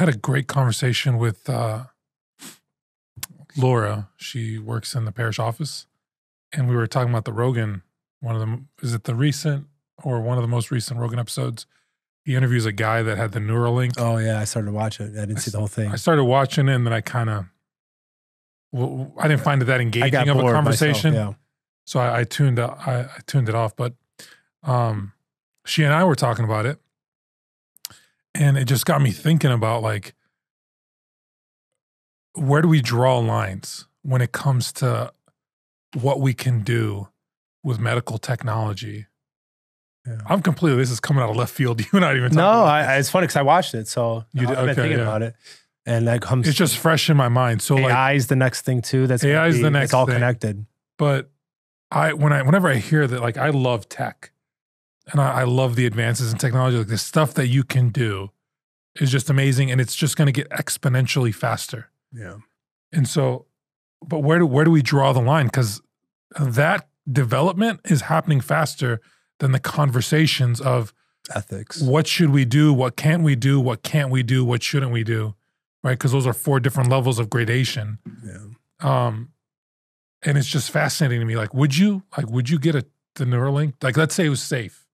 had a great conversation with Laura. She works in the parish office, and we were talking about the Rogan. One of them, is it the recent or one of the most recent Rogan episodes? He interviews a guy that had the Neuralink. Oh yeah, I started to watch it. I didn't see the whole thing. I started watching it, and then I didn't find it that engaging of a conversation. Myself, yeah. So I tuned it off. But she and I were talking about it, and it just got me thinking about, like, where do we draw lines when it comes to what we can do with medical technology? Yeah. This is coming out of left field. You're not even talking about it's funny because I watched it, so I've been thinking about it. And that comes. It's just fresh in my mind. So AI is the next thing too. AI is the next. It's all thing. connected. But whenever I hear that, like, I love tech, and I love the advances in technology. Like, the stuff that you can do is just amazing, and it's just going to get exponentially faster. Yeah. And so, but where do we draw the line? Because that development is happening faster than the conversations of ethics. What should we do? What can't we do? What can't we do? What shouldn't we do? Right? Because those are 4 different levels of gradation. Yeah. And it's just fascinating to me. Like, would you get the Neuralink? Like, let's say it was safe.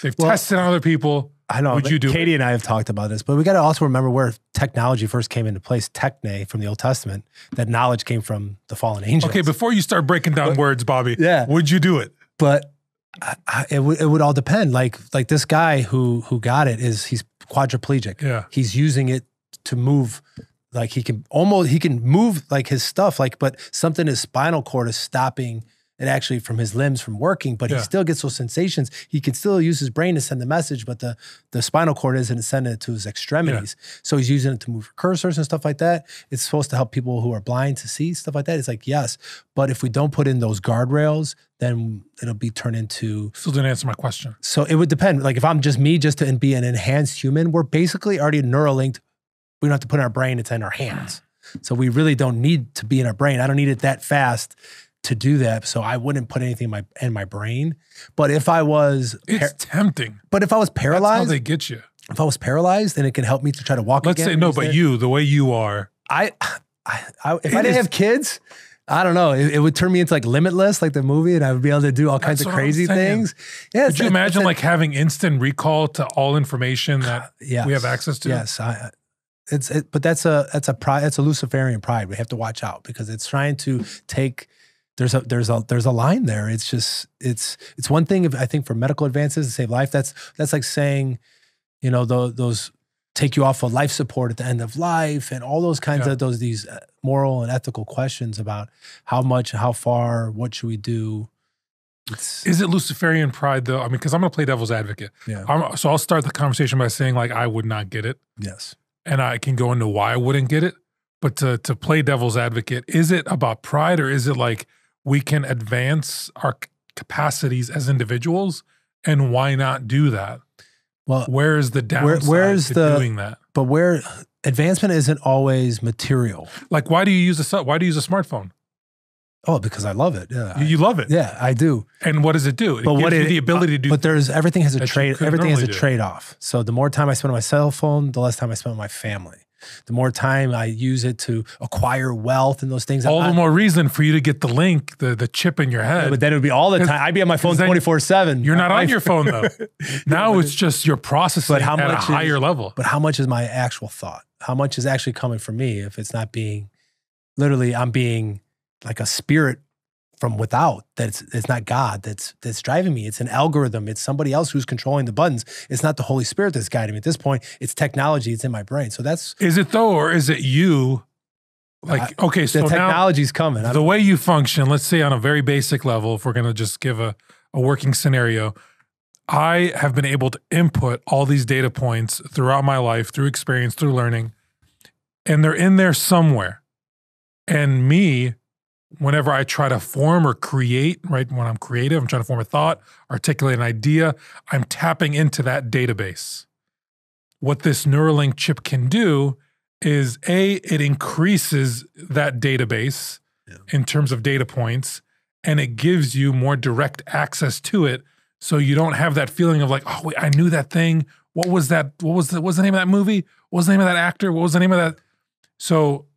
They've tested on other people. I know. Would you do Katie it? and I have talked about this, but we got to also remember where technology first came into place. Techne from the Old Testament. That knowledge came from the fallen angels. Okay, before you start breaking down words, Bobby, would you do it? But it would all depend. Like this guy who got it he's quadriplegic. Yeah. He's using it to move. Like he can move like his stuff, but something in his spinal cord is stopping it actually from his limbs from working, but he still gets those sensations. He can still use his brain to send the message, but the spinal cord isn't sending it to his extremities. Yeah. So he's using it to move cursors and stuff like that. It's supposed to help people who are blind to see, stuff like that. It's like, yes, but if we don't put in those guardrails, then it'll be turned into... Still didn't answer my question. So it would depend. Like if I'm just me, just to be an enhanced human, we're basically already Neuralinked. We don't have to put in our brain, it's in our hands. So we really don't need to be in our brain. I don't need it that fast to do that. So I wouldn't put anything in my brain. But if I was... It's tempting. But if I was paralyzed... That's how they get you. If I was paralyzed and it can help me to try to walk again. Let's say, no, but you, the way you are... If I didn't have kids, I don't know. It would turn me into like Limitless, like the movie, and I would be able to do all kinds of crazy things. Yeah, could you imagine like having instant recall to all information that we have access to? Yes, but that's a Luciferian pride. We have to watch out because it's trying to take. There's a line there. It's just it's one thing I think for medical advances to save life. That's like saying, those take you off of life support at the end of life and all those kinds of these moral and ethical questions about how much, how far, what should we do. Is it Luciferian pride though? I mean, because I'm going to play devil's advocate. Yeah. So I'll start the conversation by saying like I would not get it. Yes. And I can go into why I wouldn't get it. But to play devil's advocate, is it about pride or is it like we can advance our capacities as individuals and why not do that? Well, where is the downside to doing that? But where advancement isn't always material. Like why do you use a smartphone? Oh, because I love it. Yeah, you love it. Yeah, I do. And what does it do? It gives you the ability to do. But everything has a trade. Everything has a trade-off. So the more time I spend on my cell phone, the less time I spend with my family. The more time I use it to acquire wealth and those things. All the more reason for you to get the link, the chip in your head. Yeah, but then it would be all the time. I'd be on my phone 24/7. You're not on your phone though. Now it's just you're processing at a higher level. But how much is my actual thought? How much is actually coming from me if it's not being, literally I'm being like a spirit from without, it's not God that's driving me. It's an algorithm. It's somebody else who's controlling the buttons. It's not the Holy Spirit that's guiding me. At this point, it's technology. It's in my brain. So is it though, or is it you? Like, okay, so the technology's coming. The way you function, let's say on a very basic level, if we're going to just give a working scenario, I have been able to input all these data points throughout my life, through experience, through learning, and they're in there somewhere. And me, whenever I try to form or create, right, when I'm creative, I'm trying to form a thought, articulate an idea, I'm tapping into that database. What this Neuralink chip can do is it increases that database in terms of data points, and it gives you more direct access to it. So you don't have that feeling of like, oh, wait, I knew that thing, what was that? What was the name of that movie? What was the name of that actor? What was the name of that? So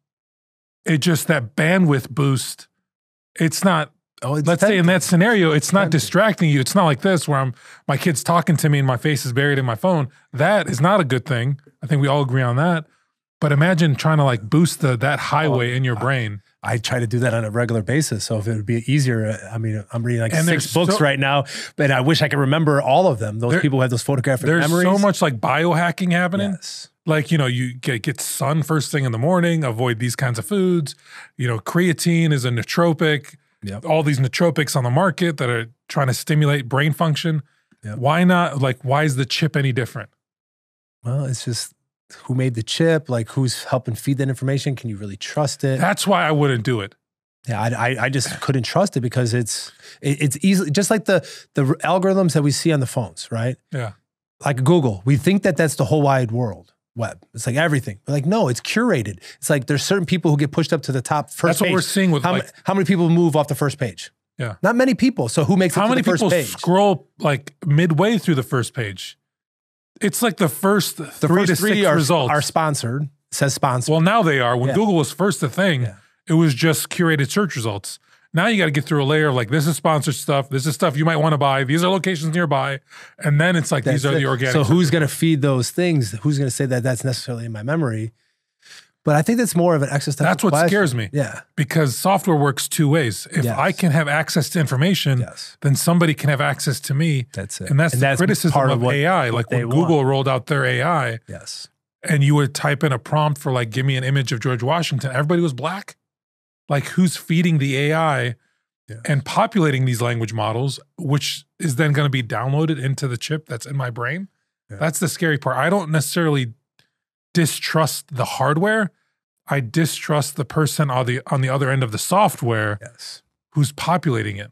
it just, that bandwidth boost, it's not, let's say in that scenario, it's not distracting you. It's not like this where my kid's talking to me and my face is buried in my phone. That is not a good thing. I think we all agree on that. But imagine trying to like boost that highway in your brain. I try to do that on a regular basis. So if it would be easier, I mean, I'm reading like 6 books right now, but I wish I could remember all of them. Those people who have those photographic memories. There's so much like biohacking happening. Yes. Like, you know, you get sun first thing in the morning, avoid these kinds of foods. You know, creatine is a nootropic. Yep. All these nootropics on the market that are trying to stimulate brain function. Yep. Why not? Like, why is the chip any different? Well, it's just who made the chip, like who's helping feed that information. Can you really trust it? That's why I wouldn't do it. Yeah, I just couldn't trust it because it's easily, just like the algorithms that we see on the phones, right? Yeah. Like Google, we think that that's the whole wide web. It's like everything. But like, no, it's curated. It's like there's certain people who get pushed up to the top first page. That's what we're seeing with how many people move off the first page? Yeah. Not many people. So who makes it to the first page? How many people scroll like midway through the first page? It's like the first 3 to 6 results are sponsored. It says sponsored. Well, now they are. When Google was first a thing, it was just curated search results. Now you got to get through a layer of like, this is sponsored stuff. This is stuff you might want to buy. These are locations nearby. And then it's like, these are the organic. So who's going to feed those things? Who's going to say that that's necessarily in my memory? But I think that's more of an existential That's what question. scares me. Yeah. Because software works 2 ways. If I can have access to information, then somebody can have access to me. That's it. And that's the criticism of AI. Like when Google rolled out their AI, and you would type in a prompt for like, give me an image of George Washington, everybody was black. Like who's feeding the AI and populating these language models, which is then going to be downloaded into the chip that's in my brain? That's the scary part. I don't necessarily distrust the hardware. I distrust the person on the other end of the software who's populating it.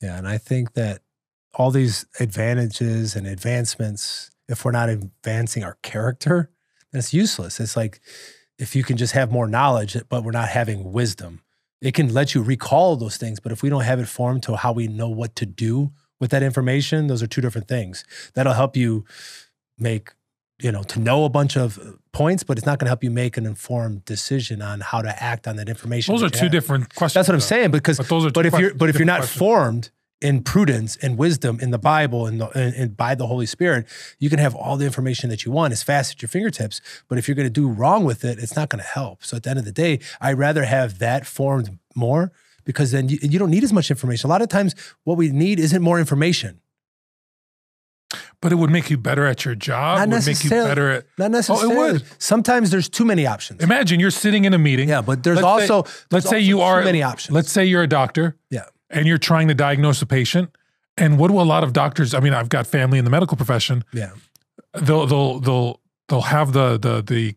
Yeah, and I think that all these advantages and advancements, if we're not advancing our character, then it's useless. It's like if you can just have more knowledge, but we're not having wisdom. It can let you recall those things, but if we don't have it formed to how we know what to do with that information, those are 2 different things. That'll help you make, to know a bunch of points, but it's not going to help you make an informed decision on how to act on that information. Those are 2 different questions. That's what I'm saying. Because, but if you're not formed in prudence and wisdom in the Bible and by the Holy Spirit, you can have all the information that you want as fast at your fingertips. But if you're going to do wrong with it, it's not going to help. So at the end of the day, I'd rather have that formed more, because then you don't need as much information. A lot of times what we need isn't more information. But it would make you better at your job. Not necessarily. Not necessarily. Oh, it would. Sometimes there's too many options. Imagine you're sitting in a meeting. Yeah, but there's also too many options. Let's say you're a doctor. Yeah. And you're trying to diagnose a patient. And what do a lot of doctors, I mean, I've got family in the medical profession. Yeah. They'll have the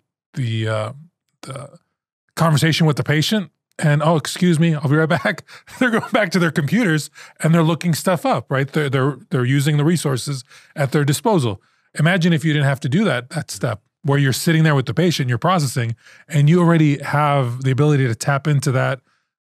conversation with the patient, and oh, excuse me, I'll be right back. They're going back to their computers and they're looking stuff up, right? They're using the resources at their disposal. Imagine if you didn't have to do that step where you're sitting there with the patient, you're processing, and you already have the ability to tap into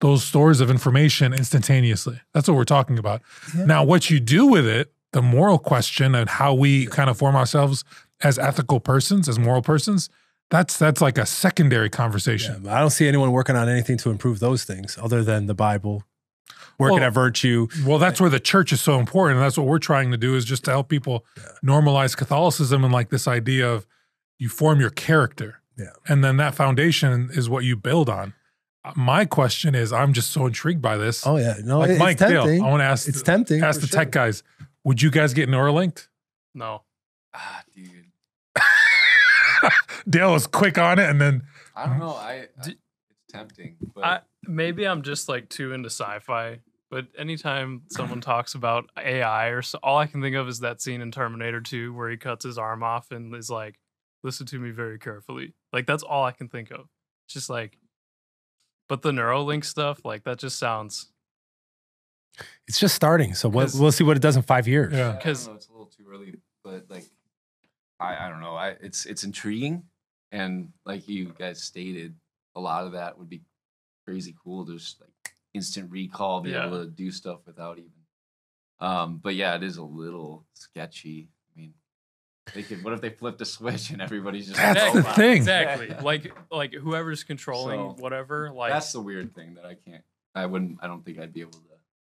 those stores of information instantaneously. That's what we're talking about. Yeah. Now, what you do with it, the moral question and how we kind of form ourselves as ethical persons, as moral persons, that's like a secondary conversation. Yeah, I don't see anyone working on anything to improve those things other than the Bible, working at virtue. Well, that's where the church is so important. And that's what we're trying to do, is just to help people normalize Catholicism and like this idea of you form your character. Yeah. And then that foundation is what you build on. My question is, I'm just so intrigued by this. Oh yeah, no, like it's Mike tempting. Dale, I want to ask. It's tempting. Ask the tech guys. Would you guys get Neuralinked? No. Dude. Dale was quick on it, and then I don't know. It's tempting. But maybe I'm just like too into sci-fi. But anytime someone talks about AI, all I can think of is that scene in Terminator 2 where he cuts his arm off and is like, "Listen to me very carefully." Like that's all I can think of. It's just like. But the Neuralink stuff, like that just sounds. It's just starting, so we'll see what it does in 5 years. Yeah, because it's a little too early, but like, I don't know. It's intriguing, and like you guys stated, a lot of that would be crazy cool. There's like instant recall, be able to do stuff without even. But yeah, it is a little sketchy. I mean, They could. What if they flipped a switch and everybody's just? That's like, the "Oh, wow." thing. Exactly. Like whoever's controlling So, whatever. Like That's the weird thing that I can't. I wouldn't. I don't think I'd be able to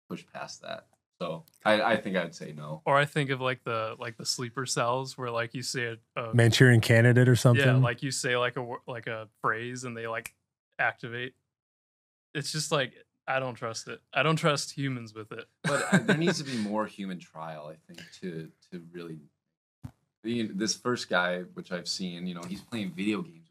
push past that. So I think I'd say no. or I think of like the sleeper cells where like you say a Manchurian Candidate or something. yeah, like you say like a phrase and they like activate. It's just like I don't trust it. I don't trust humans with it. But there needs to be more human trial, I think, to really. This first guy, which I've seen, he's playing video games